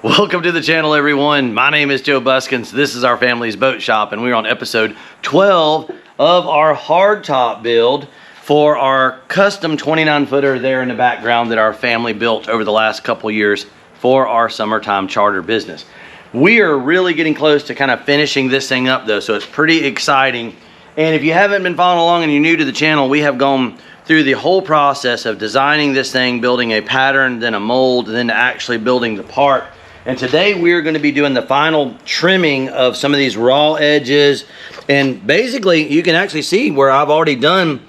Welcome to the channel, everyone. My name is Joe Buskens. This is our family's boat shop, and we're on episode 12 of our hardtop build for our custom 29-footer there in the background that our family built over the last couple years for our summertime charter business. We are really getting close to kind of finishing this thing up though, so it's pretty exciting. And if you haven't been following along and you're new to the channel, we have gone through the whole process of designing this thing, building a pattern, then a mold, then actually building the part. And today we're going to be doing the final trimming of some of these raw edges. And basically you can actually see where I've already done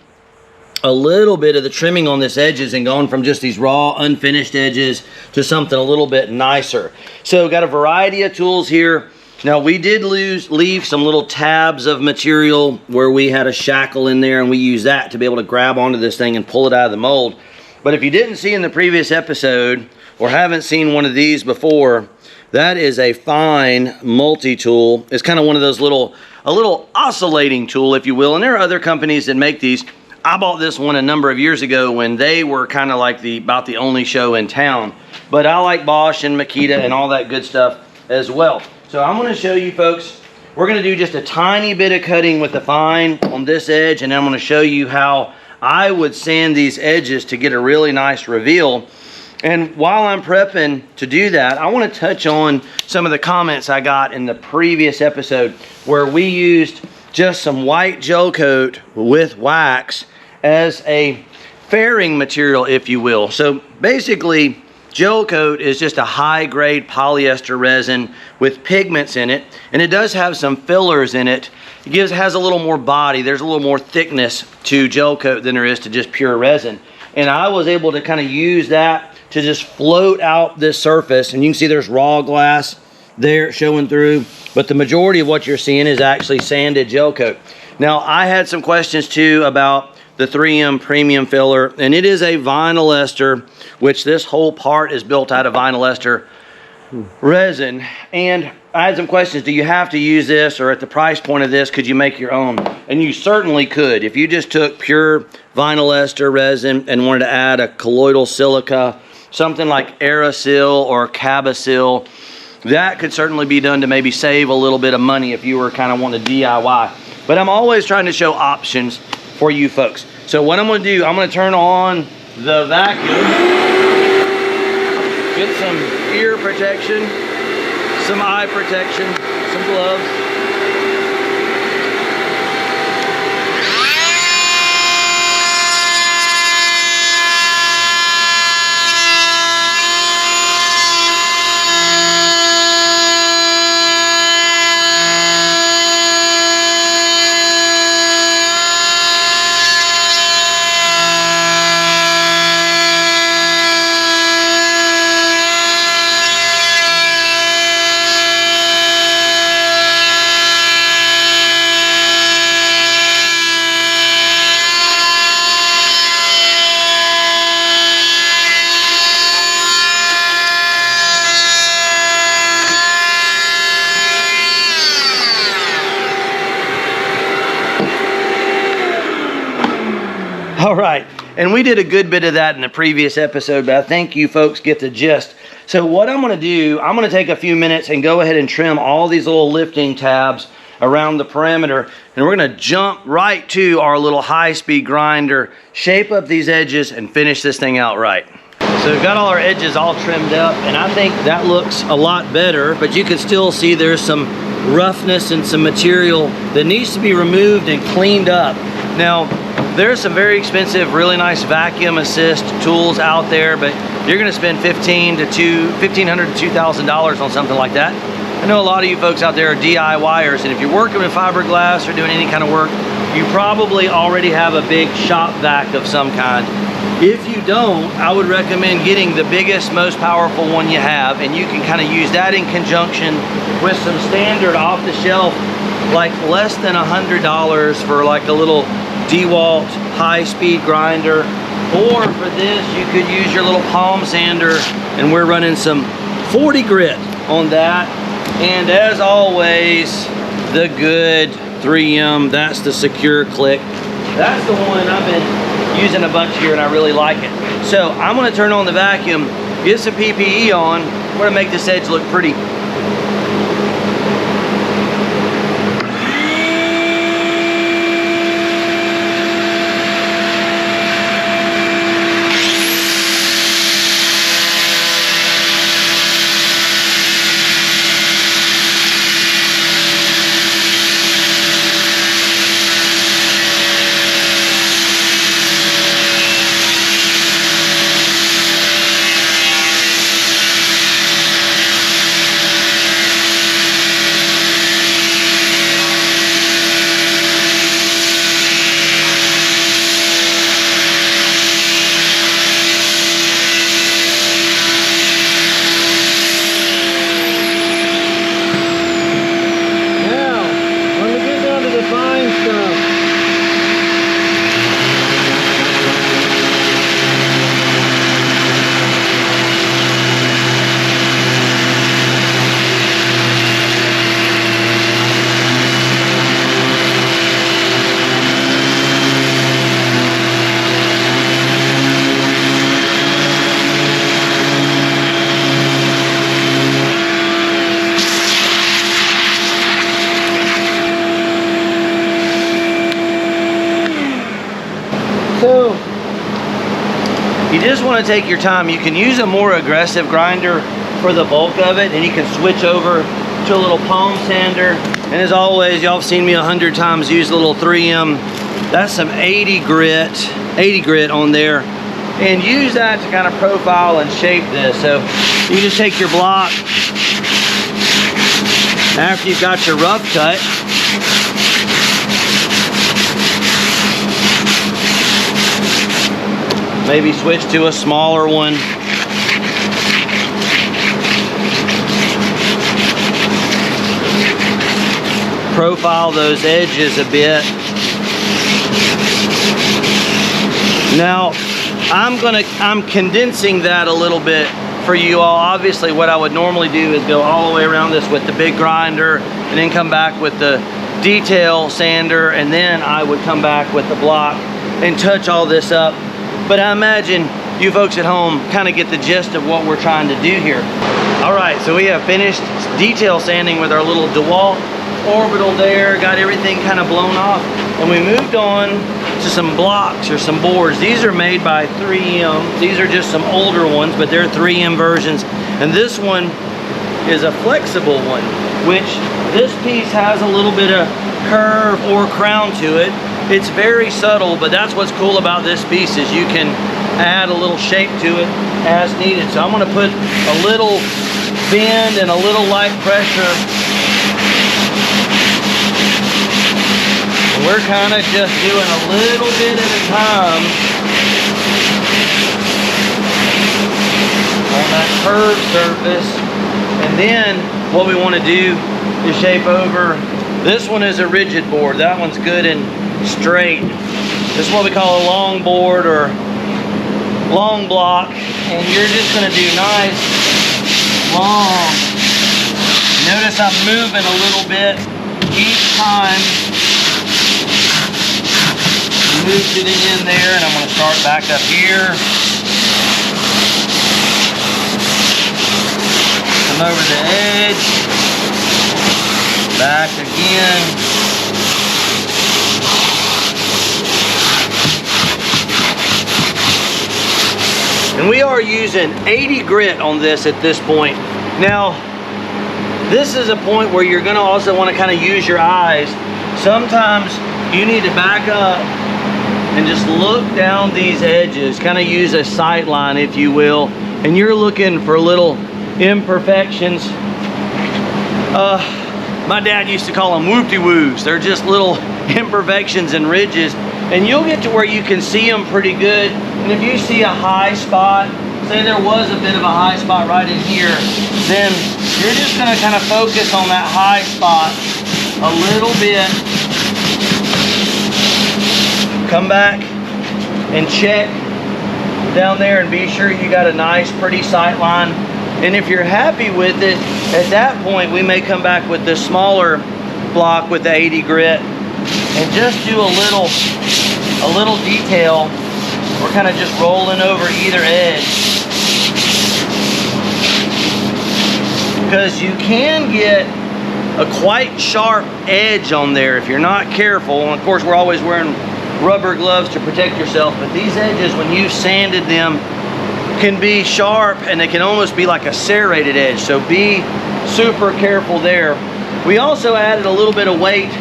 a little bit of the trimming on this edges and gone from just these raw unfinished edges to something a little bit nicer. So got a variety of tools here. Now we did leave some little tabs of material where we had a shackle in there, and we use that to be able to grab onto this thing and pull it out of the mold. But if you didn't see in the previous episode or haven't seen one of these before, that is a fine multi-tool. It's kind of one of those a little oscillating tool, if you will. And there are other companies that make these. I bought this one a number of years ago when they were kind of like about the only show in town. But I like Bosch and Makita and all that good stuff as well. So I'm going to show you folks, we're going to do just a tiny bit of cutting with the fine on this edge, and I'm going to show you how I would sand these edges to get a really nice reveal. And while I'm prepping to do that, I want to touch on some of the comments I got in the previous episode where we used just some white gel coat with wax as a fairing material, if you will. So basically, gel coat is just a high-grade polyester resin with pigments in it, and it does have some fillers in it. It has a little more body. There's a little more thickness to gel coat than there is to just pure resin. And I was able to kind of use that to just float out this surface, and you can see there's raw glass there showing through, but the majority of what you're seeing is actually sanded gel coat. Now I had some questions too about the 3M premium filler, and it is a vinyl ester, which this whole part is built out of vinyl ester resin. And I had some questions. Do you have to use this, or at the price point of this, could you make your own? And you certainly could. If you just took pure vinyl ester resin and wanted to add a colloidal silica, something like Aerosil or Cabasil, that could certainly be done to maybe save a little bit of money if you were kind of wanting to DIY. But I'm always trying to show options for you folks. So what I'm going to do, I'm going to turn on the vacuum, get some ear protection, some eye protection, some gloves. All right, and we did a good bit of that in the previous episode, but I think you folks get the gist. So what I'm going to do, I'm going to take a few minutes and go ahead and trim all these little lifting tabs around the perimeter, and we're going to jump right to our little high-speed grinder, shape up these edges, and finish this thing out right. So we've got all our edges all trimmed up, and I think that looks a lot better, but you can still see there's some roughness and some material that needs to be removed and cleaned up. Now, there's some very expensive, really nice vacuum assist tools out there, but you're going to spend $1,500 to $2,000 on something like that. I know a lot of you folks out there are DIYers, and if you're working with fiberglass or doing any kind of work, you probably already have a big shop vac of some kind. If you don't, I would recommend getting the biggest, most powerful one you have, and you can kind of use that in conjunction with some standard off-the-shelf, like less than $100 for like a little DeWalt high-speed grinder. Or for this, you could use your little palm sander, and we're running some 40 grit on that. And as always, the good 3M, that's the secure click. That's the one I've been using a bunch here, and I really like it. So I'm going to turn on the vacuum, get some PPE on, We're gonna make this edge look pretty. So you just want to take your time. You can use a more aggressive grinder for the bulk of it, and you can switch over to a little palm sander. And as always, y'all have seen me 100 times use a little 3M. That's some 80 grit on there, and use that to kind of profile and shape this. So you just take your block after you've got your rough cut, maybe switch to a smaller one. Profile those edges a bit. Now, I'm condensing that a little bit for you all. Obviously, what I would normally do is go all the way around this with the big grinder, and then come back with the detail sander, and then I would come back with the block and touch all this up. But I imagine you folks at home kind of get the gist of what we're trying to do here. All right, so we have finished detail sanding with our little DeWalt orbital there, got everything kind of blown off, and we moved on to some blocks or some boards. These are made by 3M. These are just some older ones, but they're 3M versions. And this one is a flexible one, which this piece has a little bit of curve or crown to it. It's very subtle, but that's what's cool about this piece, is you can add a little shape to it as needed. So I'm gonna put a little bend and a little light pressure. And we're kind of just doing a little bit at a time on that curved surface. And then what we want to do is shape over. This one is a rigid board. That one's good and straight. This is what we call a long board or long block, and you're just going to do nice long. Notice I'm moving a little bit each time. Move to the end there, and I'm going to start back up here. Come over the edge, back again. And we are using 80 grit on this at this point. Now, this is a point where you're gonna also wanna kind of use your eyes. Sometimes you need to back up and just look down these edges, kind of use a sight line, if you will, and you're looking for little imperfections. My dad used to call them whoop-de-woos. They're just little imperfections and ridges, and you'll get to where you can see them pretty good. And if you see a high spot, say there was a bit of a high spot right in here, then you're just gonna kind of focus on that high spot a little bit. Come back and check down there and be sure you got a nice, pretty sight line. And if you're happy with it, at that point, we may come back with this smaller block with the 80 grit and just do a little detail. We're kind of just rolling over either edge. because you can get a quite sharp edge on there if you're not careful. And of course, we're always wearing rubber gloves to protect yourself, but these edges, when you've sanded them, can be sharp and they can almost be like a serrated edge. So be super careful there. We also added a little bit of weight,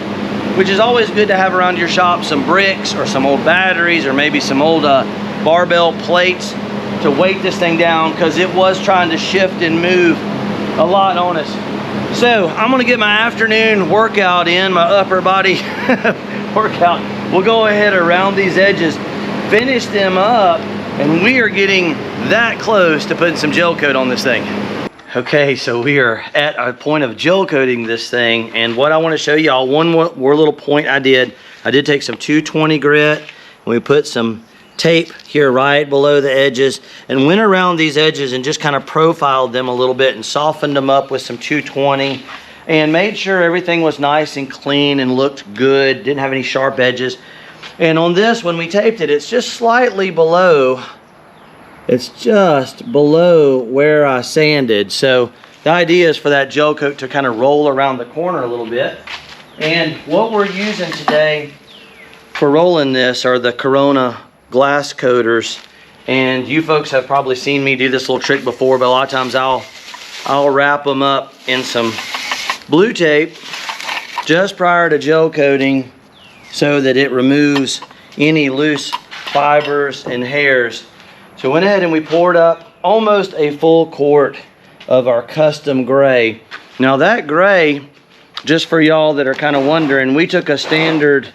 which is always good to have around your shop, some bricks or some old batteries or maybe some old barbell plates to weight this thing down, because it was trying to shift and move a lot on us. So I'm gonna get my afternoon workout in, my upper body workout. We'll go ahead around these edges, finish them up, and we are getting that close to putting some gel coat on this thing. Okay, so we are at a point of gel coating this thing, and what I want to show y'all, one more little point I did take some 220 grit, and we put some tape here right below the edges and went around these edges and just kind of profiled them a little bit and softened them up with some 220 and made sure everything was nice and clean and looked good, didn't have any sharp edges. And on this, when we taped it, it's just slightly below, it's just below where I sanded. So the idea is for that gel coat to kind of roll around the corner a little bit. And what we're using today for rolling this are the Corona glass coaters, and you folks have probably seen me do this little trick before, but a lot of times I'll wrap them up in some blue tape just prior to gel coating so that it removes any loose fibers and hairs. So went ahead and we poured up almost a full quart of our custom gray. Now that gray, just for y'all that are kind of wondering, we took a standard,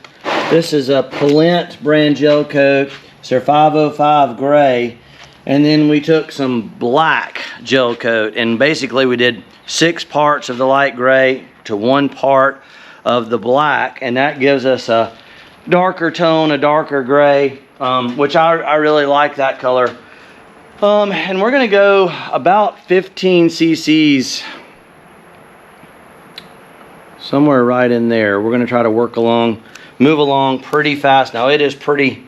this is a Polent brand gel coat. It's their 505 gray, and then we took some black gel coat, and basically we did 6 parts of the light gray to 1 part of the black, and that gives us a darker tone, a darker gray, which I really like that color. And we're gonna go about 15 cc's, somewhere right in there. We're gonna try to move along pretty fast. Now it is pretty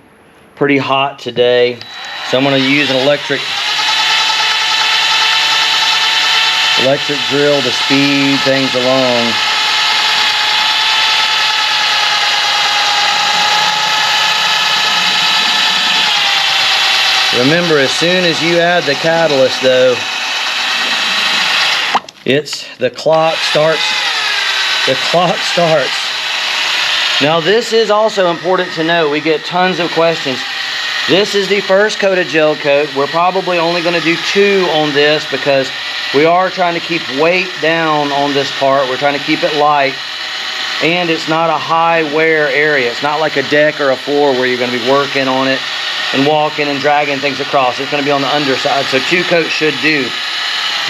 hot today, so I'm going to use an electric drill to speed things along. Remember, as soon as you add the catalyst though, the clock starts. Now this is also important to know. We get tons of questions. This is the first coat of gel coat. We're probably only going to do 2 on this because we are trying to keep weight down on this part. We're trying to keep it light, and it's not a high wear area. It's not like a deck or a floor where you're going to be working on it and walking and dragging things across. It's going to be on the underside, so 2 coats should do.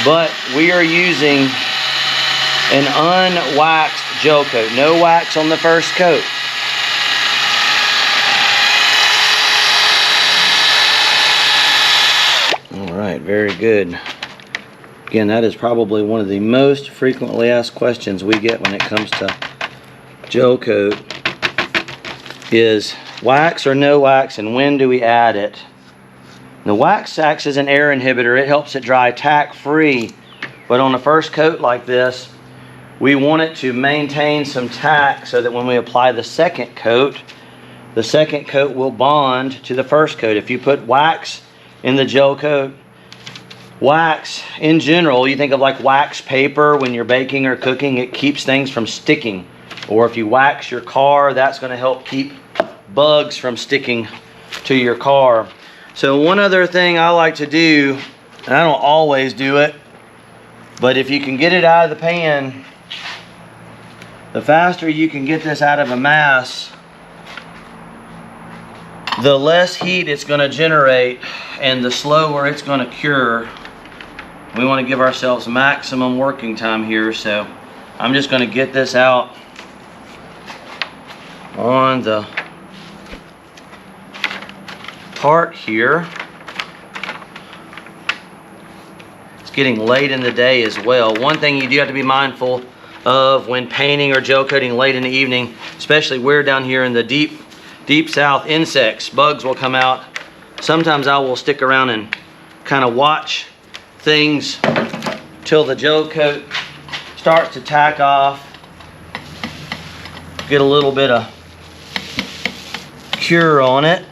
But we are using an unwaxed gel coat. No wax on the first coat. All right, very good. Again, that is probably one of the most frequently asked questions we get when it comes to gel coat is wax or no wax, and when do we add it? The wax acts as an air inhibitor. It helps it dry tack free, but on the first coat like this, we want it to maintain some tack so that when we apply the second coat will bond to the first coat. If you put wax in the gel coat, wax in general, you think of like wax paper when you're baking or cooking, it keeps things from sticking. Or if you wax your car, that's going to help keep bugs from sticking to your car. So one other thing I like to do, and I don't always do it, but if you can get it out of the pan, the faster you can get this out of a mass, the less heat it's going to generate and the slower it's going to cure. We want to give ourselves maximum working time here, so I'm just going to get this out on the part here. It's getting late in the day as well. One thing you do have to be mindful of when painting or gel coating late in the evening, especially we're down here in the deep south, insects, bugs will come out. Sometimes I will stick around and kind of watch things till the gel coat starts to tack off. Get a little bit of cure on it.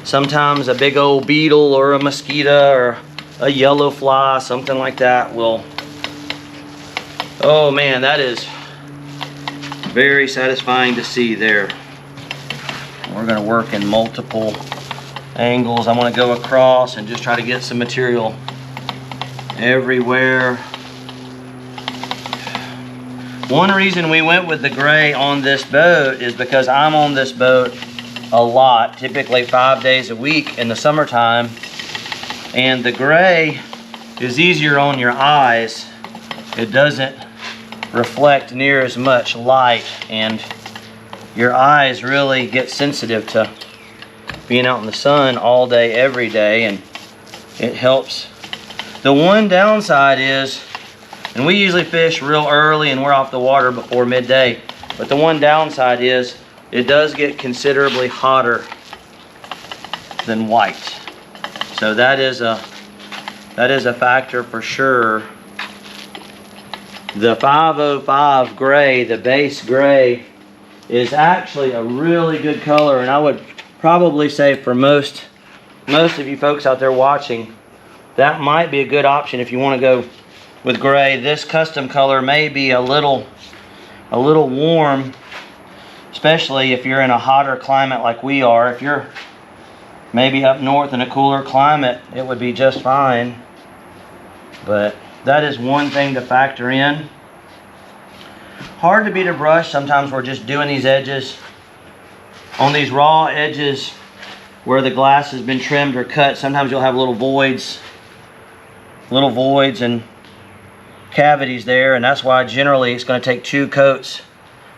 Sometimes a big old beetle or a mosquito or a yellow fly, something like that will, oh man, that is very satisfying to see there. We're gonna work in multiple angles. I'm gonna go across and just try to get some material everywhere. One reason we went with the gray on this boat is because I'm on this boat a lot, typically 5 days a week in the summertime, and the gray is easier on your eyes. It doesn't reflect near as much light, and your eyes really get sensitive to being out in the sun all day every day, and it helps. The one downside is, and we usually fish real early and we're off the water before midday, but the one downside is it does get considerably hotter than white. So that is a factor for sure. The 505 gray, the base gray, is actually a really good color, and I would probably say for most of you folks out there watching, that might be a good option if you want to go with gray. This custom color may be a little warm, especially if you're in a hotter climate like we are. If you're maybe up north in a cooler climate, it would be just fine. But that is one thing to factor in. Hard to beat a brush. Sometimes we're just doing these edges. On these raw edges where the glass has been trimmed or cut, sometimes you'll have little voids and cavities there, and that's why generally it's going to take 2 coats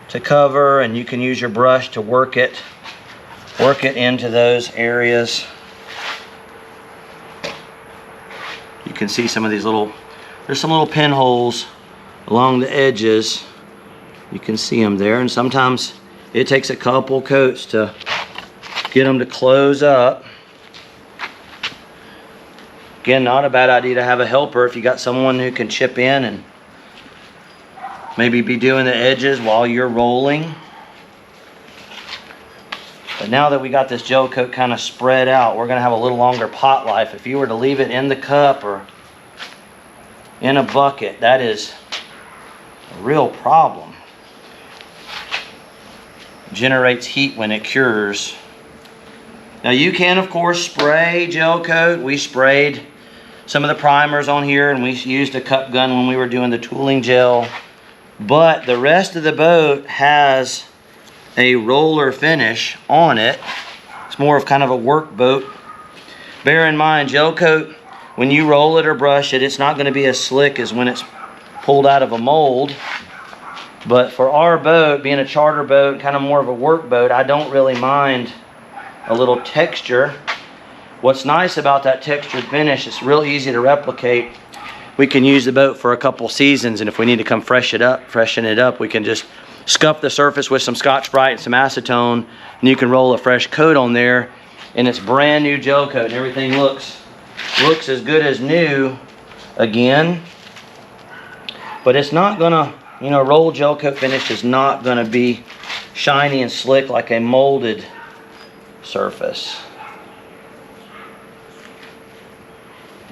to cover, and you can use your brush to work it into those areas. You can see some of these there's some little pinholes along the edges. You can see them there, and sometimes it takes a couple coats to get them to close up. Again, not a bad idea to have a helper if you got someone who can chip in and maybe be doing the edges while you're rolling. But now that we got this gel coat kind of spread out, we're going to have a little longer pot life. If you were to leave it in the cup or in a bucket, that is a real problem. It generates heat when it cures. Now you can of course spray gel coat. We sprayed some of the primers on here, and we used a cup gun when we were doing the tooling gel. But the rest of the boat has a roller finish on it. It's more of kind of a work boat. Bear in mind, gel coat, when you roll it or brush it, it's not going to be as slick as when it's pulled out of a mold. But for our boat, being a charter boat, kind of more of a work boat, I don't really mind a little texture. What's nice about that textured finish, it's real easy to replicate. We can use the boat for a couple seasons, and if we need to come freshen it up, we can just scuff the surface with some Scotch-Brite and some acetone, and you can roll a fresh coat on there, and it's brand new gel coat, and everything looks as good as new again. But it's not gonna, roll gel coat finish is not gonna be shiny and slick like a molded surface.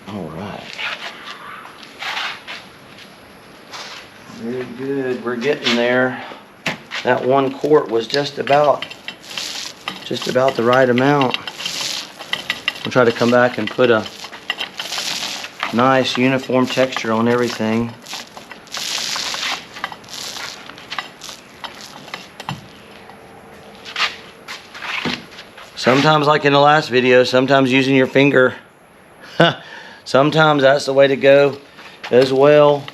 All right. Very good. We're getting there. That 1 quart was just about the right amount. We'll try to come back and put a nice uniform texture on everything. Sometimes, like in the last video, sometimes using your finger, sometimes that's the way to go as well.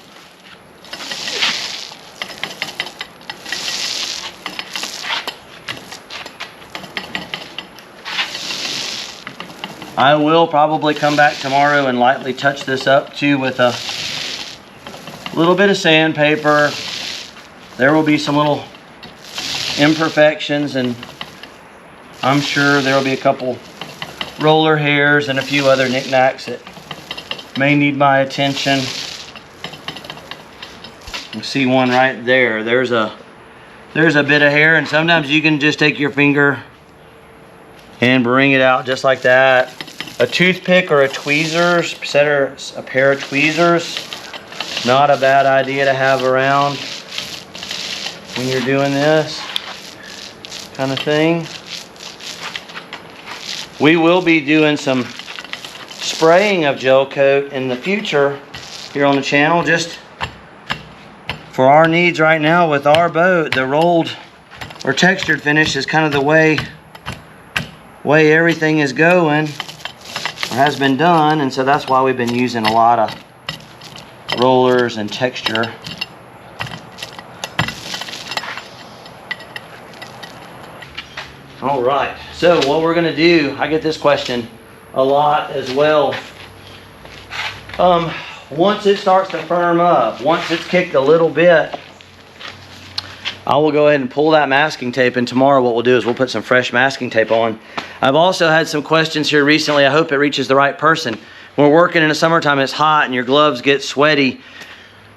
I will probably come back tomorrow and lightly touch this up too with a little bit of sandpaper. There will be some little imperfections, and I'm sure there will be a couple roller hairs and a few other knickknacks that may need my attention. You see one right there. There's a bit of hair, and sometimes you can just take your finger and bring it out just like that. A toothpick or a tweezers, a pair of tweezers, not a bad idea to have around when you're doing this kind of thing. We will be doing some spraying of Gelcoat in the future here on the channel, just for our needs right now with our boat. The rolled or textured finish is kind of the way everything is going, or has been done, and so that's why we've been using a lot of rollers and texture. All right, so what we're gonna do, I get this question a lot as well. Once it starts to firm up, once it's kicked a little bit, I will go ahead and pull that masking tape, and tomorrow what we'll do is we'll put some fresh masking tape on. I've also had some questions here recently. I hope it reaches the right person. When we're working in the summertime, it's hot and your gloves get sweaty.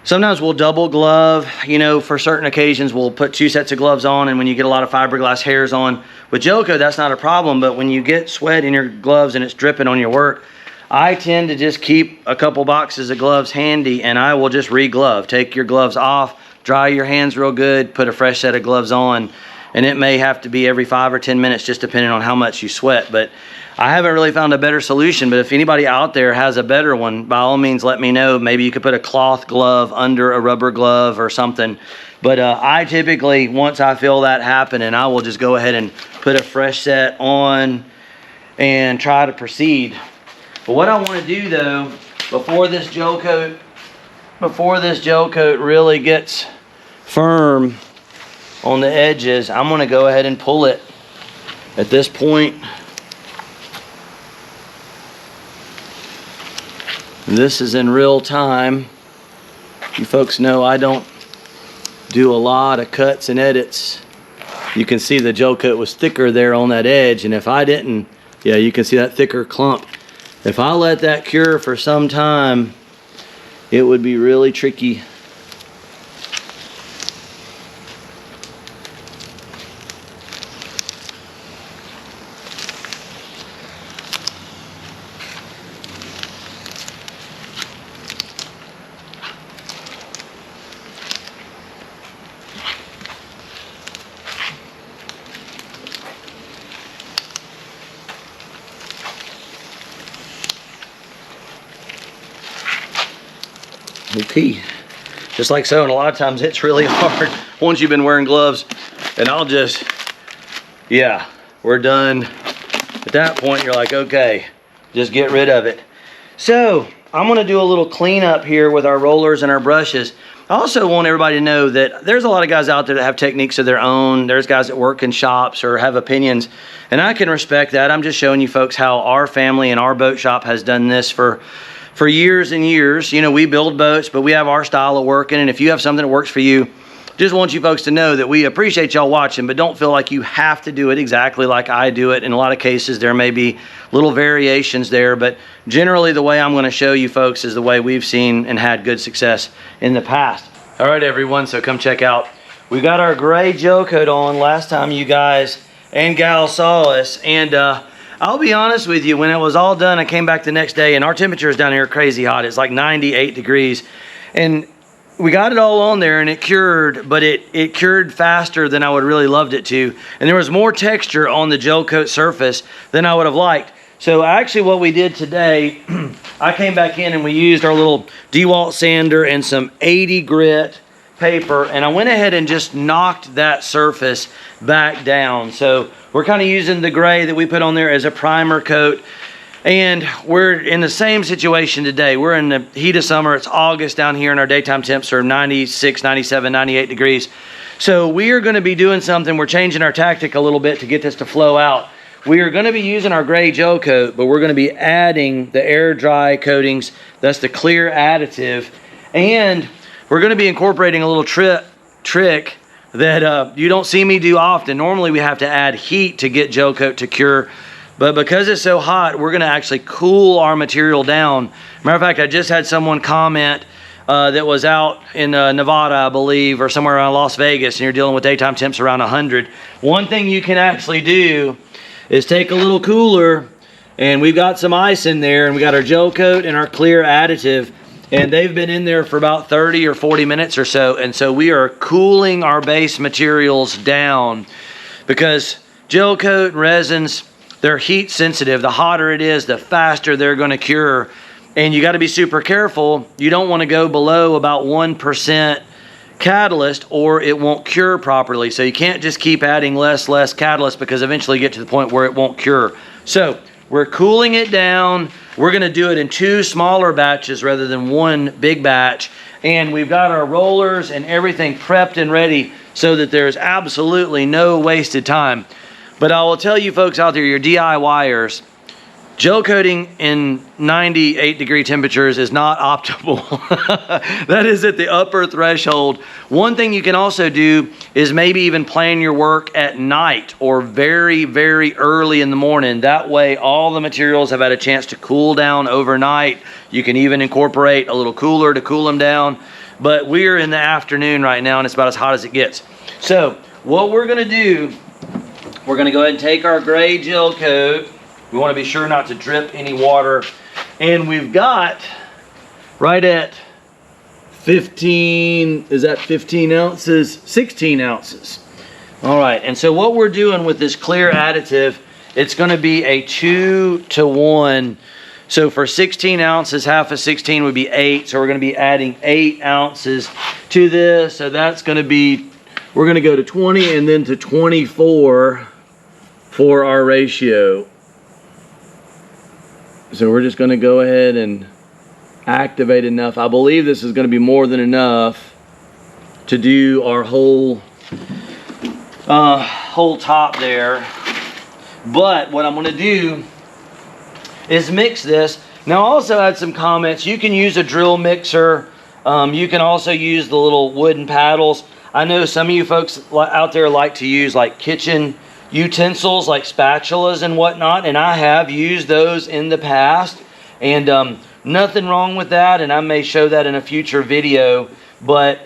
Sometimes we'll double glove, you know, for certain occasions we'll put 2 sets of gloves on, and when you get a lot of fiberglass hairs on. With Gelcoat, that's not a problem, but when you get sweat in your gloves and it's dripping on your work, I tend to just keep a couple boxes of gloves handy, and I will just re-glove. Take your gloves off, dry your hands real good, put a fresh set of gloves on, and it may have to be every 5 or 10 minutes just depending on how much you sweat. But I haven't really found a better solution, but if anybody out there has a better one, by all means let me know. Maybe you could put a cloth glove under a rubber glove or something. But I typically, once I feel that happening, I will just go ahead and put a fresh set on and try to proceed. But what I want to do though, before this Gelcoat really gets firm on the edges, I'm going to go ahead and pull it at this point. This is in real time. You folks know I don't do a lot of cuts and edits. You can see the Gelcoat was thicker there on that edge, and if I didn't, yeah, you can see that thicker clump. If I let that cure for some time, it would be really tricky. Okay, just like so, and a lot of times it's really hard once you've been wearing gloves, and I'll just, yeah, we're done. At that point, you're like, okay, just get rid of it. So I'm gonna do a little cleanup here with our rollers and our brushes. I also want everybody to know that there's a lot of guys out there that have techniques of their own. There's guys that work in shops or have opinions, and I can respect that. I'm just showing you folks how our family and our boat shop has done this for years and years. You know, we build boats, but we have our style of working, and if you have something that works for you, just want you folks to know that we appreciate y'all watching, but don't feel like you have to do it exactly like I do it. In a lot of cases, there may be little variations there, but generally the way I'm going to show you folks is the way we've seen and had good success in the past. All right, everyone, so come check out. We got our gray Gelcoat on last time you guys and gals saw us, and I'll be honest with you, when it was all done, I came back the next day, and our temperatures down here are crazy hot. It's like 98 degrees, and we got it all on there, and it cured, but it cured faster than I would really loved it to, and there was more texture on the Gelcoat surface than I would have liked. So actually what we did today, I came back in and we used our little DeWalt sander and some 80 grit paper, and I went ahead and just knocked that surface back down. So we're kind of using the gray that we put on there as a primer coat, and we're in the same situation today. We're in the heat of summer. It's August down here, and our daytime temps are 96, 97, 98 degrees. So we are going to be doing something. We're changing our tactic a little bit to get this to flow out. We are going to be using our gray Gelcoat, but we're going to be adding the air dry coatings. That's the clear additive, and we're going to be incorporating a little trick that you don't see me do often. Normally we have to add heat to get Gelcoat to cure, but because it's so hot, we're going to actually cool our material down. Matter of fact, I just had someone comment that was out in Nevada, I believe, or somewhere around Las Vegas, and you're dealing with daytime temps around 100. One thing you can actually do is take a little cooler, and we've got some ice in there, and we got our Gelcoat and our clear additive, and they've been in there for about 30 or 40 minutes or so, and so we are cooling our base materials down, because Gelcoat resins, they're heat sensitive. The hotter it is, the faster they're going to cure. And you got to be super careful. You don't want to go below about 1% catalyst, or it won't cure properly. So you can't just keep adding less catalyst, because eventually you get to the point where it won't cure. So we're cooling it down. We're going to do it in 2 smaller batches rather than 1 big batch. And we've got our rollers and everything prepped and ready so that there's absolutely no wasted time. But I will tell you folks out there, your DIYers, gel coating in 98-degree temperatures is not optimal. That is at the upper threshold. One thing you can also do is maybe even plan your work at night or very, very early in the morning. That way all the materials have had a chance to cool down overnight. You can even incorporate a little cooler to cool them down. But we're in the afternoon right now, and it's about as hot as it gets. So what we're gonna do, we're gonna go ahead and take our gray gel coat. We want to be sure not to drip any water. And we've got right at 15, is that 15 ounces? 16 ounces. All right, and so what we're doing with this clear additive, it's going to be a 2 to 1. So for 16 ounces, half of 16 would be 8. So we're going to be adding 8 ounces to this. So that's going to be, we're going to go to 20 and then to 24 for our ratio. So we're just going to go ahead and activate enough. I believe this is going to be more than enough to do our whole top there. But what I'm going to do is mix this. Now, I also had some comments. You can use a drill mixer. You can also use the little wooden paddles. I know some of you folks out there like to use like kitchen utensils like spatulas and whatnot, and I have used those in the past, and nothing wrong with that, and I may show that in a future video. But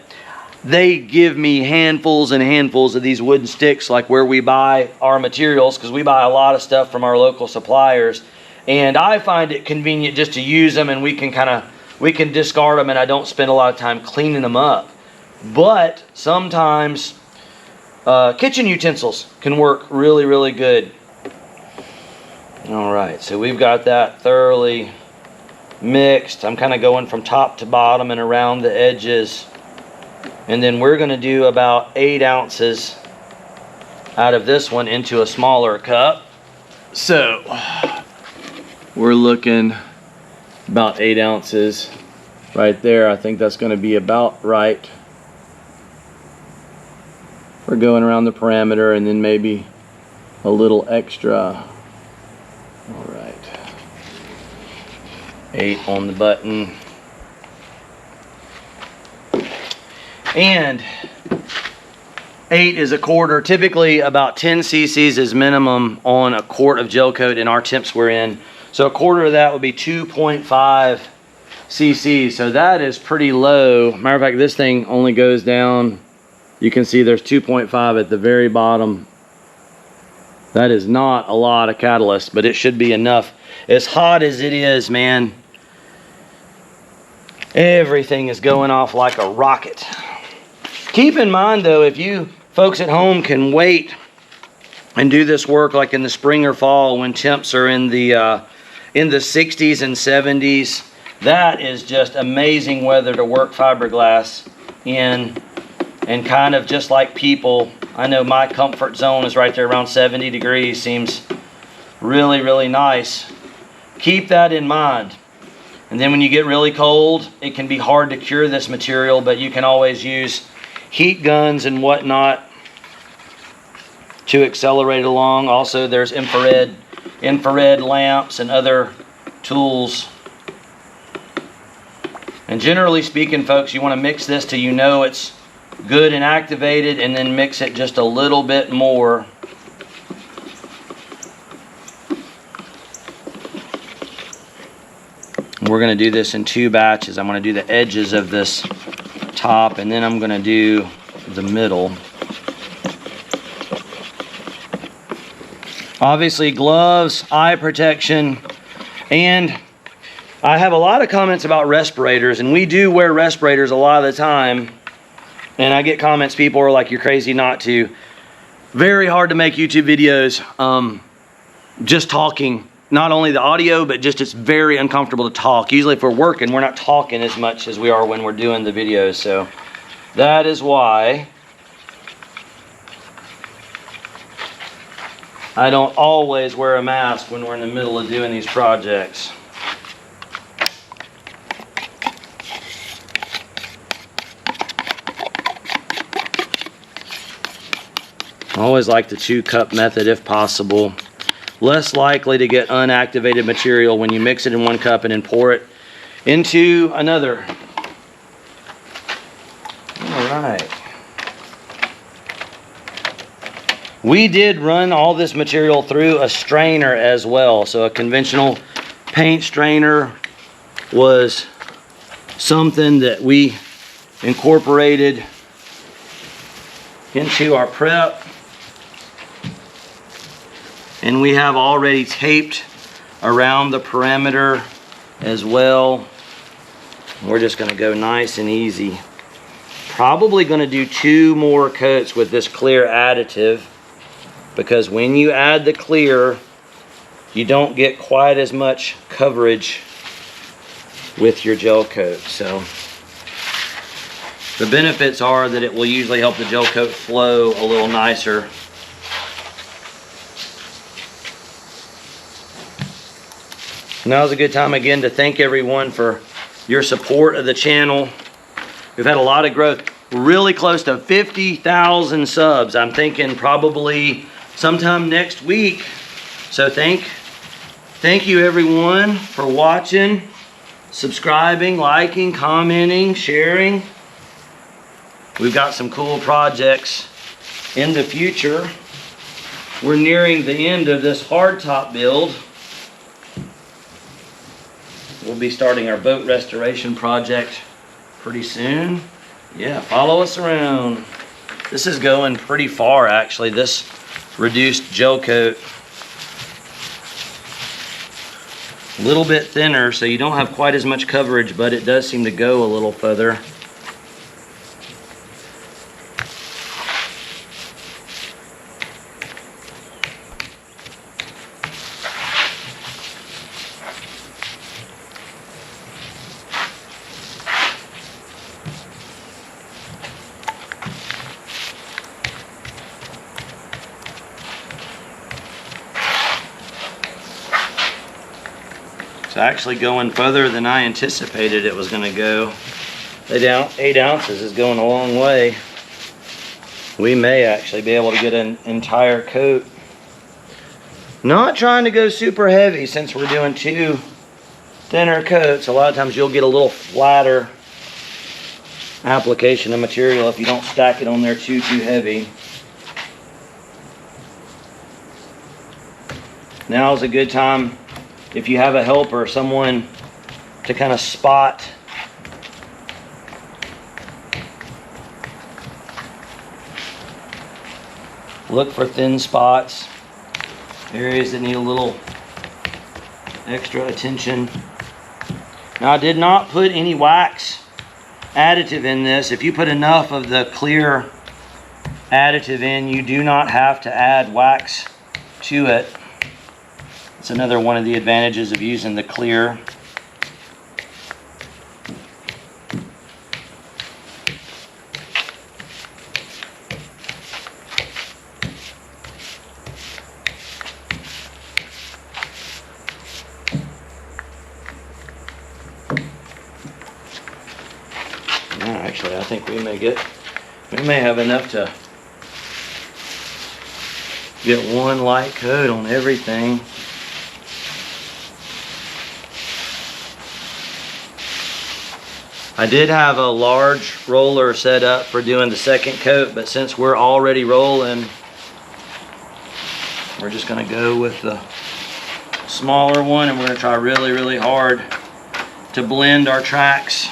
they give me handfuls and handfuls of these wooden sticks, like where we buy our materials, because we buy a lot of stuff from our local suppliers, and I find it convenient just to use them, and we can discard them, and I don't spend a lot of time cleaning them up. But sometimes kitchen utensils can work really, really good. All right, so we've got that thoroughly mixed. I'm kind of going from top to bottom and around the edges. And then we're going to do about 8 ounces out of this one into a smaller cup. So we're looking about 8 ounces right there. I think that's going to be about right. We're going around the perimeter, and then maybe a little extra. All right. 8 on the button. And 8 is a quarter. Typically about 10 cc's is minimum on a quart of gel coat in our temps we're in. So a quarter of that would be 2.5 cc's. So that is pretty low. Matter of fact, this thing only goes down. You can see there's 2.5 at the very bottom. That is not a lot of catalyst, but it should be enough. As hot as it is, man, everything is going off like a rocket. Keep in mind though, if you folks at home can wait and do this work like in the spring or fall when temps are in the 60s and 70s, that is just amazing weather to work fiberglass in. And kind of just like people, I know my comfort zone is right there around 70 degrees. Seems really, really nice. Keep that in mind. And then when you get really cold, it can be hard to cure this material, but you can always use heat guns and whatnot to accelerate along. Also, there's infrared lamps and other tools. And generally speaking, folks, you want to mix this till you know it's good and activated, and then mix it just a little bit more. we're going to do this in 2 batches. I'm going to do the edges of this top, and then I'm going to do the middle. Obviously gloves, eye protection, and I have a lot of comments about respirators, and we do wear respirators a lot of the time, and I get comments, people are like, you're crazy not to. Very hard to make YouTube videos just talking, not only the audio, but just it's very uncomfortable to talk. Usually if we're working, we're not talking as much as we are when we're doing the videos. So that is why I don't always wear a mask when we're in the middle of doing these projects. I always like the 2-cup method if possible. Less likely to get unactivated material when you mix it in 1 cup and then pour it into another. All right. We did run all this material through a strainer as well. So a conventional paint strainer was something that we incorporated into our prep. And we have already taped around the perimeter as well. We're just gonna go nice and easy. Probably gonna do 2 more coats with this clear additive, because when you add the clear, you don't get quite as much coverage with your gel coat. So the benefits are that it will usually help the gel coat flow a little nicer. Now's a good time again to thank everyone for your support of the channel. We've had a lot of growth. We're really close to 50,000 subs. I'm thinking probably sometime next week. So thank you everyone for watching, subscribing, liking, commenting, sharing. We've got some cool projects in the future. We're nearing the end of this hardtop build. We'll be starting our boat restoration project pretty soon. Yeah, follow us around. This is going pretty far actually, this reduced gel coat. A little bit thinner, so you don't have quite as much coverage, but it does seem to go a little further. It's actually going further than I anticipated it was going to go. 8 ounces is going a long way. We may actually be able to get an entire coat. Not trying to go super heavy since we're doing 2 thinner coats. A lot of times you'll get a little flatter application of material if you don't stack it on there too heavy. Now is a good time, if you have a helper, someone to kind of spot look for thin spots, areas that need a little extra attention. Now I did not put any wax additive in this. If you put enough of the clear additive in, you do not have to add wax to it. It's another one of the advantages of using the clear. Actually, I think we may have enough to get one light coat on everything. I did have a large roller set up for doing the second coat, but since we're already rolling, we're just going to go with the smaller one, and we're going to try really hard to blend our tracks.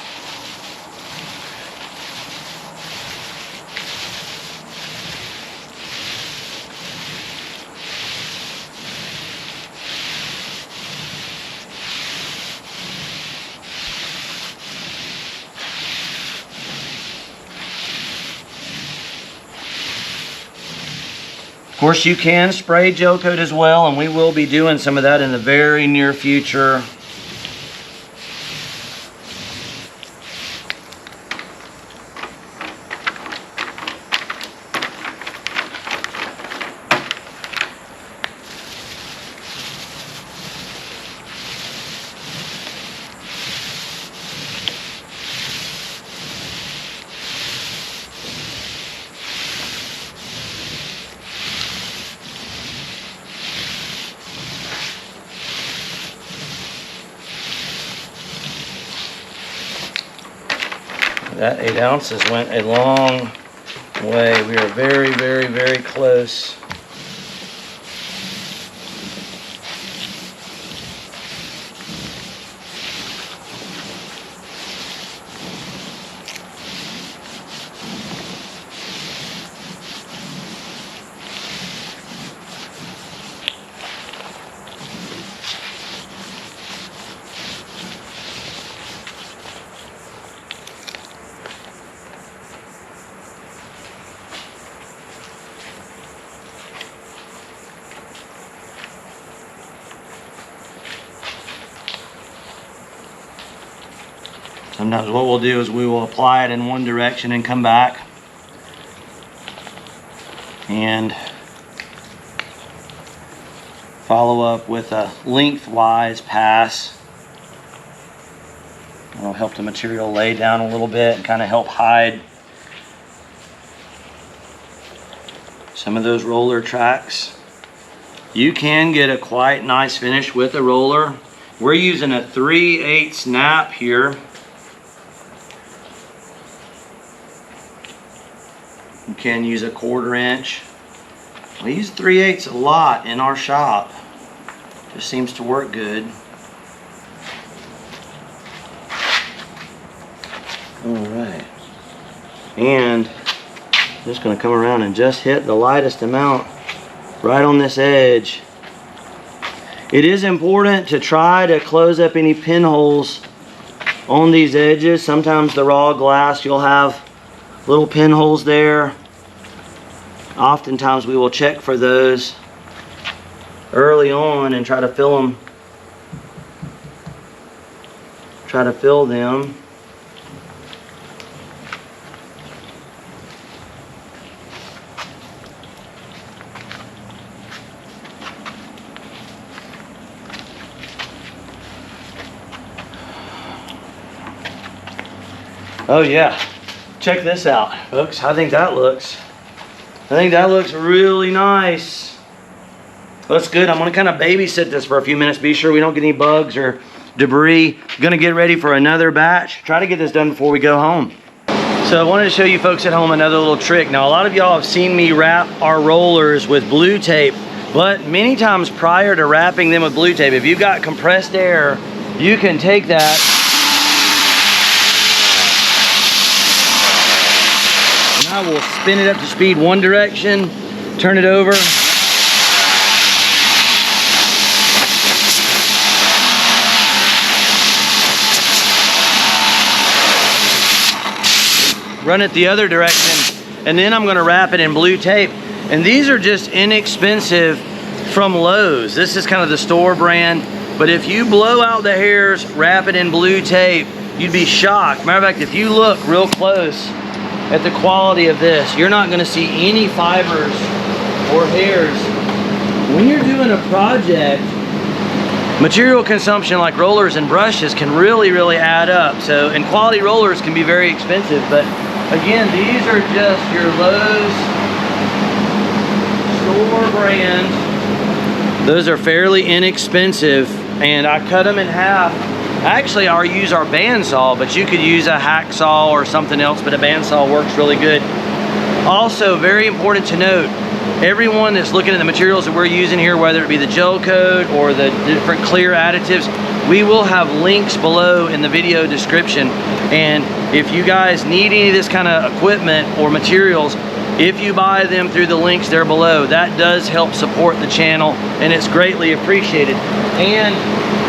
Of course, you can spray Gelcoat as well, and we will be doing some of that in the very near future. That 8 ounces went a long way. We are very, very, very close. Sometimes what we'll do is we will apply it in one direction and come back and follow up with a lengthwise pass. It'll help the material lay down a little bit and kind of help hide some of those roller tracks. You can get a quite nice finish with a roller. We're using a 3/8 snap here. You can use a 1/4 inch. We use 3/8 a lot in our shop. Just seems to work good. All right. And I'm just going to come around and just hit the lightest amount right on this edge. It is important to try to close up any pinholes on these edges. Sometimes the raw glass, you'll have little pinholes there. Oftentimes we will check for those early on and try to fill them. Try to fill them. Oh yeah, check this out, folks. I think that looks really nice. That's good. I'm gonna kind of babysit this for a few minutes, be sure we don't get any bugs or debris. Gonna get ready for another batch. Try to get this done before we go home. So I wanted to show you folks at home another little trick. Now a lot of y'all have seen me wrap our rollers with blue tape, but many times prior to wrapping them with blue tape, if you've got compressed air, you can take that and I will spin it up to speed one direction, turn it over. Run it the other direction, and then I'm gonna wrap it in blue tape. And these are just inexpensive from Lowe's. This is kind of the store brand, but if you blow out the hairs, wrap it in blue tape, you'd be shocked. Matter of fact, if you look real close at the quality of this, you're not gonna see any fibers or hairs. When you're doing a project, material consumption like rollers and brushes can really add up. So, and quality rollers can be very expensive, but again, these are just your Lowe's store brand. Those are fairly inexpensive, and I cut them in half. Actually, I'll use our bandsaw, but you could use a hacksaw or something else, but a bandsaw works really good. Also, very important to note, everyone that's looking at the materials that we're using here, whether it be the Gelcoat or the different clear additives, we will have links below in the video description. And if you guys need any of this kind of equipment or materials, if you buy them through the links there below, that does help support the channel, and it's greatly appreciated. And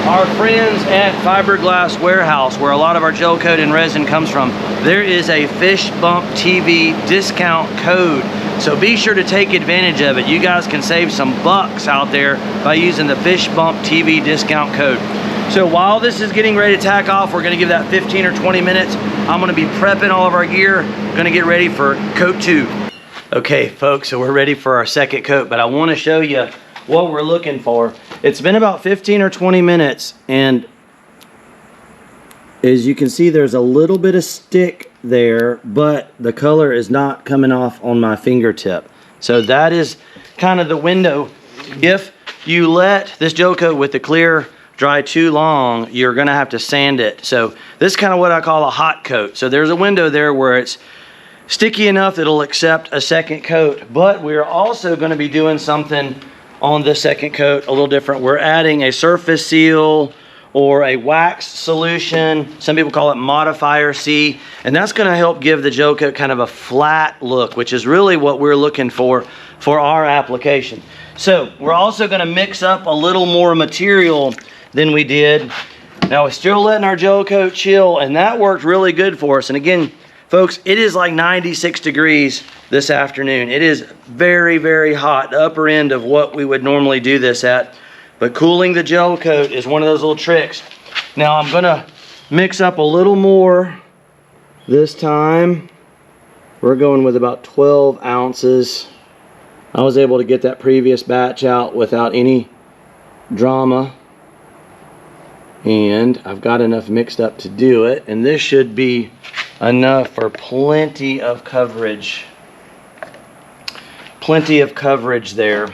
our friends at Fiberglass Warehouse, where a lot of our Gelcoat and resin comes from, there is a Fish Bump TV discount code. So be sure to take advantage of it. You guys can save some bucks out there by using the Fish Bump TV discount code. So while this is getting ready to tack off, we're gonna give that 15 or 20 minutes. I'm gonna be prepping all of our gear, gonna get ready for coat 2. Okay folks, so we're ready for our second coat, but I wanna show you what we're looking for. It's been about 15 or 20 minutes, and as you can see, there's a little bit of stick there, but the color is not coming off on my fingertip. So that is kind of the window. If you let this Gelcoat with the clear dry too long, you're gonna have to sand it. So this is kind of what I call a hot coat. So there's a window there where it's sticky enough that it'll accept a second coat, but we're also gonna be doing something on the second coat a little different. We're adding a surface seal or a wax solution. Some people call it modifier C, and that's gonna help give the Gelcoat kind of a flat look, which is really what we're looking for our application. So we're also gonna mix up a little more material than we did. Now we're still letting our Gelcoat chill, and that worked really good for us. And again, folks, it is like 96 degrees this afternoon. It is very, very hot, the upper end of what we would normally do this at. But cooling the Gelcoat is one of those little tricks. Now I'm gonna mix up a little more this time. We're going with about 12 ounces. I was able to get that previous batch out without any drama. And I've got enough mixed up to do it. And this should be enough for plenty of coverage. Plenty of coverage there.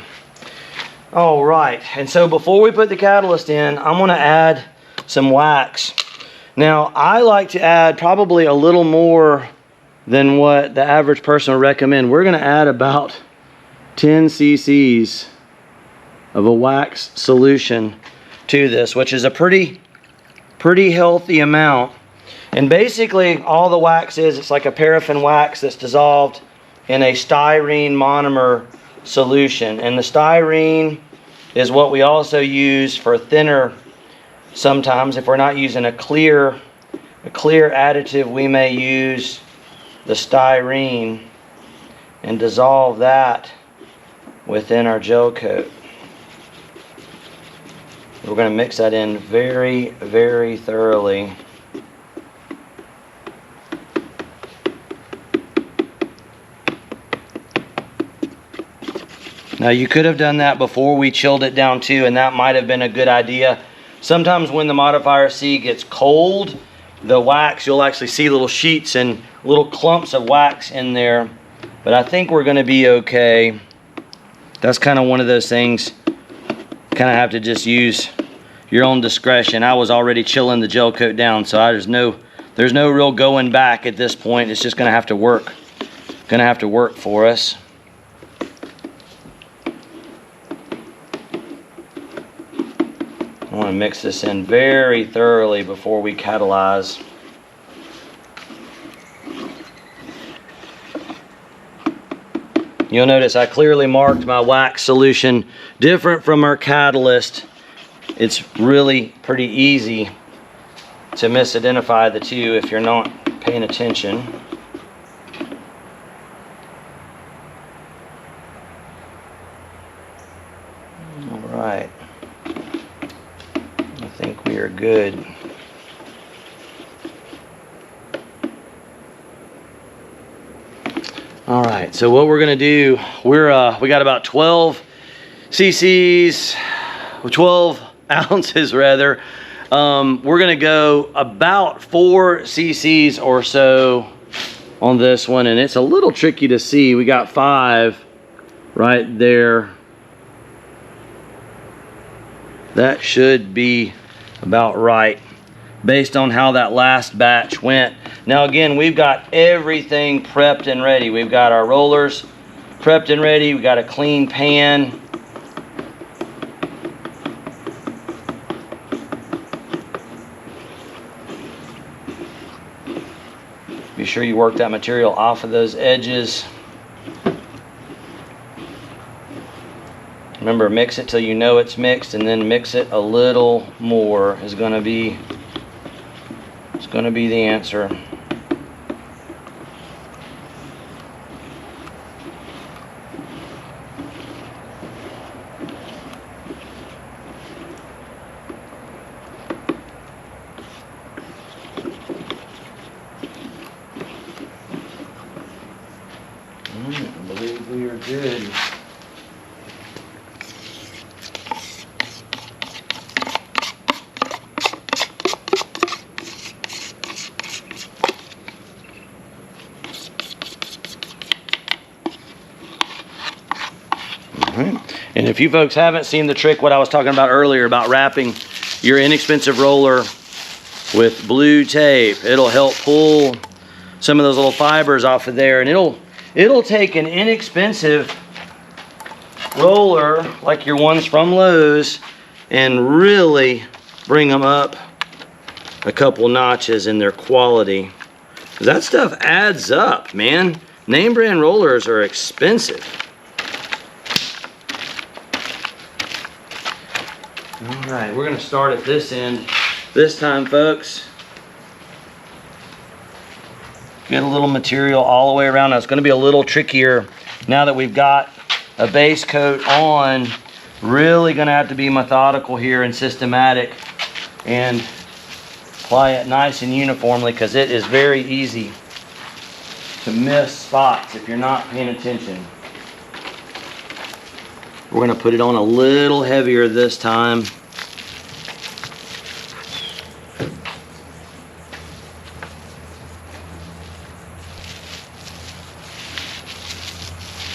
All right, and so before we put the catalyst in, I'm gonna add some wax. Now, I like to add probably a little more than what the average person would recommend. We're gonna add about 10 cc's of a wax solution to this, which is a pretty healthy amount. And basically, all the wax is, it's like a paraffin wax that's dissolved in a styrene monomer solution. And the styrene is what we also use for thinner. Sometimes if we're not using a clear additive, we may use the styrene and dissolve that within our Gelcoat. We're going to mix that in very, very thoroughly. Now you could have done that before we chilled it down too, and that might have been a good idea. Sometimes when the modifier C gets cold, the wax, you'll actually see little sheets and little clumps of wax in there. But I think we're gonna be okay. That's kind of one of those things, kind of have to just use your own discretion. I was already chilling the Gelcoat down, so there's no real going back at this point. It's just gonna have to work. Gonna have to work for us. I want to mix this in very thoroughly before we catalyze. You'll notice I clearly marked my wax solution different from our catalyst. It's really pretty easy to misidentify the two if you're not paying attention. All right. I think we are good. All right, so what we're gonna do, we got about 12 cc's, 12 ounces rather. We're gonna go about 4 cc's or so on this one, and it's a little tricky to see. We got 5 right there. That should be about right based on how that last batch went. Now again, we've got everything prepped and ready. We've got our rollers, prepped and ready. We got a clean pan. Be sure you work that material off of those edges. Remember, mix it till you know it's mixed, and then mix it a little more is going to be the answer. I believe we are good. And if you folks haven't seen the trick, what I was talking about earlier about wrapping your inexpensive roller with blue tape, it'll help pull some of those little fibers off of there, and it'll take an inexpensive roller like your ones from Lowe's and really bring them up a couple notches in their quality. That stuff adds up, man. Name brand rollers are expensive. All right, we're gonna start at this end this time, folks. Get a little material all the way around. Now it's gonna be a little trickier now that we've got a base coat on. Really gonna have to be methodical here and systematic and apply it nice and uniformly, because it is very easy to miss spots if you're not paying attention. We're gonna put it on a little heavier this time.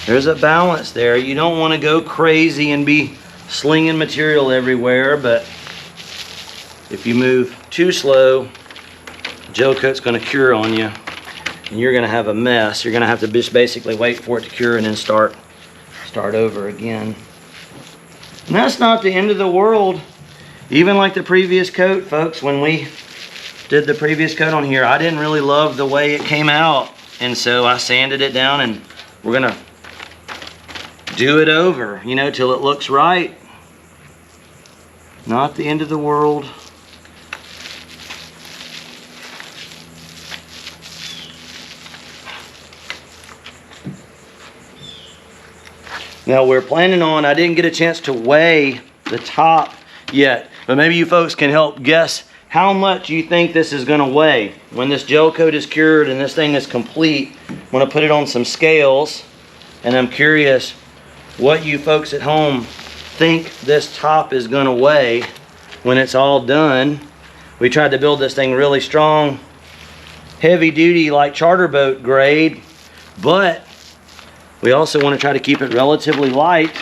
There's a balance there. You don't want to go crazy and be slinging material everywhere, but if you move too slow, Gelcoat's going to cure on you and you're going to have a mess. You're going to have to just basically wait for it to cure and then start over again. And that's not the end of the world. Even like the previous coat, folks, when we did the previous coat on here, I didn't really love the way it came out, and so I sanded it down, and we're going to do it over, you know, till it looks right. Not the end of the world. Now we're planning on, I didn't get a chance to weigh the top yet, but maybe you folks can help guess how much you think this is going to weigh. When this gel coat is cured and this thing is complete, I'm going to put it on some scales, and I'm curious what you folks at home think this top is going to weigh when it's all done. We tried to build this thing really strong, heavy duty, like charter boat grade, but we also want to try to keep it relatively light,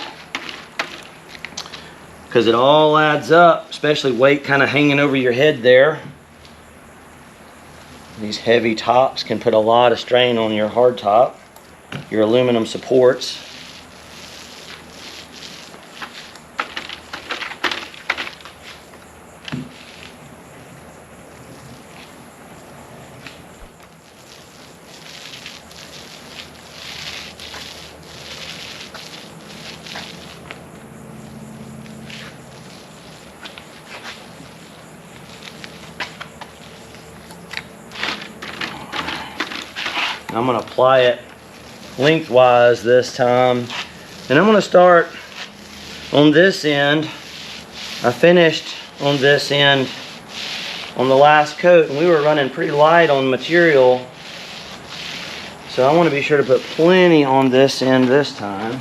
because it all adds up, especially weight kind of hanging over your head there. These heavy tops can put a lot of strain on your hard top, your aluminum supports. I'm going to apply it lengthwise this time, and I'm going to start on this end. I finished on this end on the last coat, and we were running pretty light on material, so I want to be sure to put plenty on this end this time.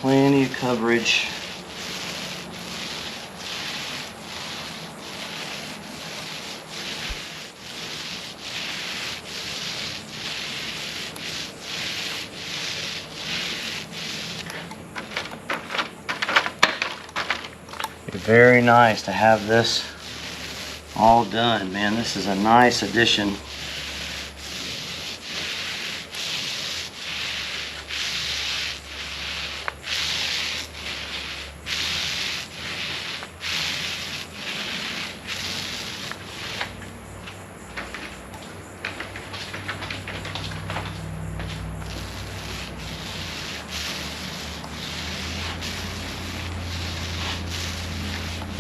Plenty of coverage. Very nice to have this all done, man. This is a nice addition.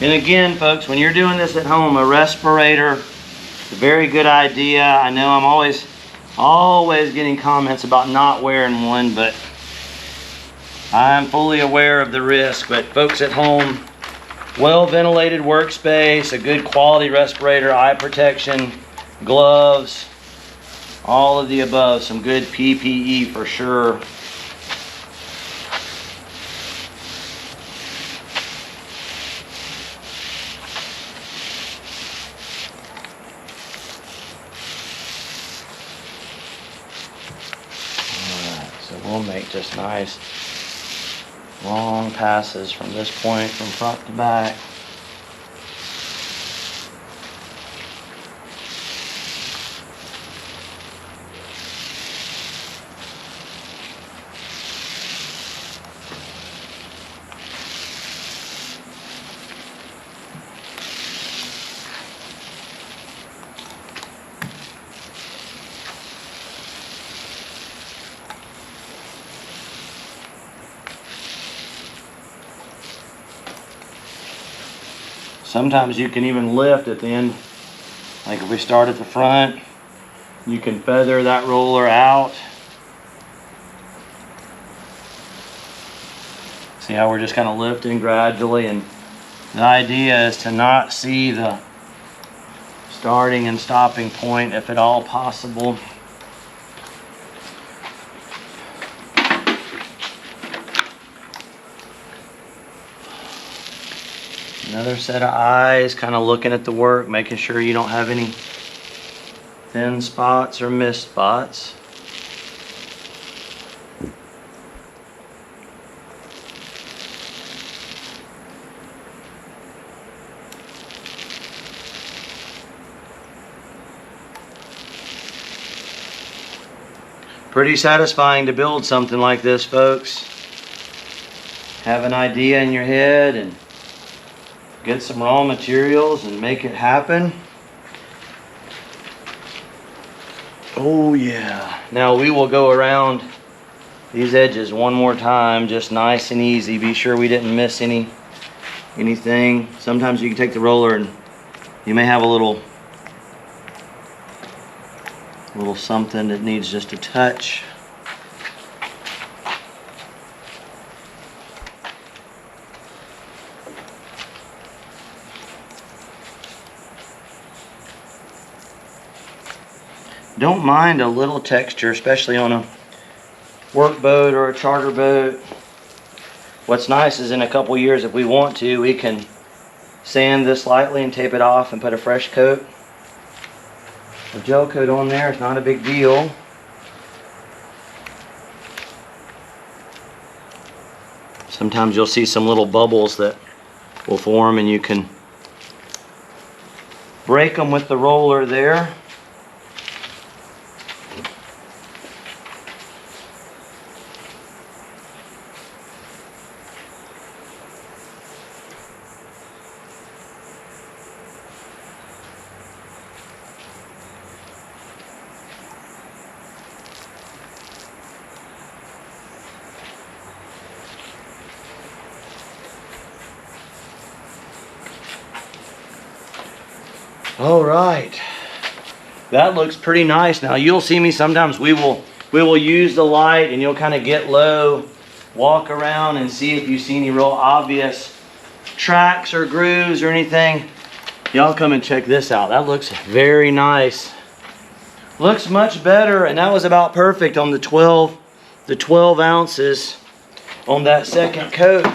And again, folks, when you're doing this at home, a respirator is a very good idea. I know I'm always getting comments about not wearing one, but I'm fully aware of the risk. But folks at home, well-ventilated workspace, a good quality respirator, eye protection, gloves, all of the above, some good PPE for sure. So we'll make just nice long passes from this point from front to back. Sometimes you can even lift at the end, like if we start at the front, you can feather that roller out. See how we're just kind of lifting gradually, and the idea is to not see the starting and stopping point if at all possible. Another set of eyes, kind of looking at the work, making sure you don't have any thin spots or missed spots. Pretty satisfying to build something like this, folks. Have an idea in your head and get some raw materials and make it happen. Oh yeah. Now we will go around these edges one more time, just nice and easy. Be sure we didn't miss anything. Sometimes you can take the roller and you may have a little something that needs just a touch. Don't mind a little texture, especially on a work boat or a charter boat. What's nice is in a couple years, if we want to, we can sand this lightly and tape it off and put a fresh coat of gel coat on there. It's not a big deal. Sometimes you'll see some little bubbles that will form, and you can break them with the roller there. All right, that looks pretty nice. Now you'll see me sometimes we will use the light, and you'll kind of get low, walk around and see if you see any real obvious tracks or grooves or anything. Y'all come and check this out. That looks very nice. Looks much better, and that was about perfect on the 12 ounces on that second coat.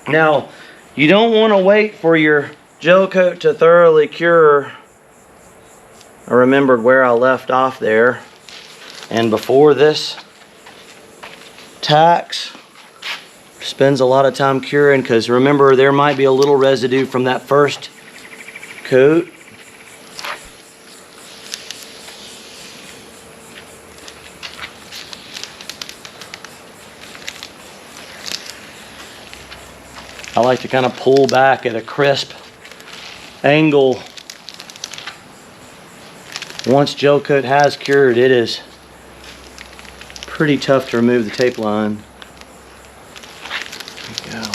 Now, you don't want to wait for your gel coat to thoroughly cure. I remembered where I left off there. And before this tax spends a lot of time curing, because remember, there might be a little residue from that first coat. I like to kind of pull back at a crisp angle. Once Gelcoat has cured, it is pretty tough to remove the tape line. There we go.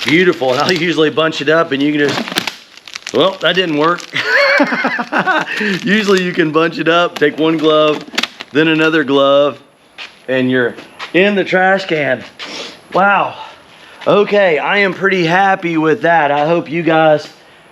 Beautiful, and I'll usually bunch it up and you can just, well, that didn't work. Usually you can bunch it up, take one glove, then another glove, and you're in the trash can. Wow. Okay, I am pretty happy with that. I hope you guys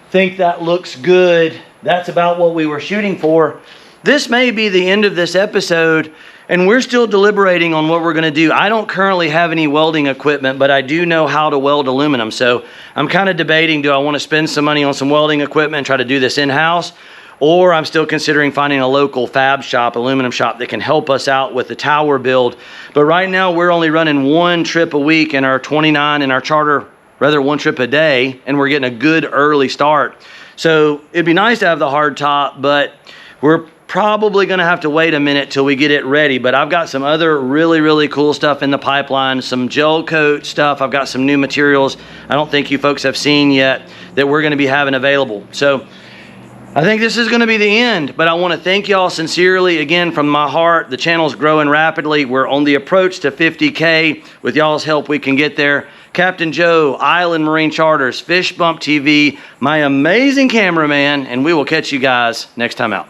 think that looks good. That's about what we were shooting for. This may be the end of this episode, and we're still deliberating on what we're gonna do. I don't currently have any welding equipment, but I do know how to weld aluminum. So I'm kind of debating, do I wanna spend some money on some welding equipment and try to do this in-house? Or I'm still considering finding a local fab shop, aluminum shop that can help us out with the tower build. But right now we're only running one trip a week in our 29 and our charter, rather one trip a day, and we're getting a good early start. So it'd be nice to have the hard top, but we're probably gonna have to wait a minute till we get it ready. But I've got some other really cool stuff in the pipeline, some gel coat stuff. I've got some new materials I don't think you folks have seen yet that we're gonna be having available. So I think this is gonna be the end, but I wanna thank y'all sincerely again from my heart. The channel's growing rapidly. We're on the approach to 50K. With y'all's help, we can get there. Captain Joe, Island Marine Charters, Fish Bump TV, my amazing cameraman, and we will catch you guys next time out.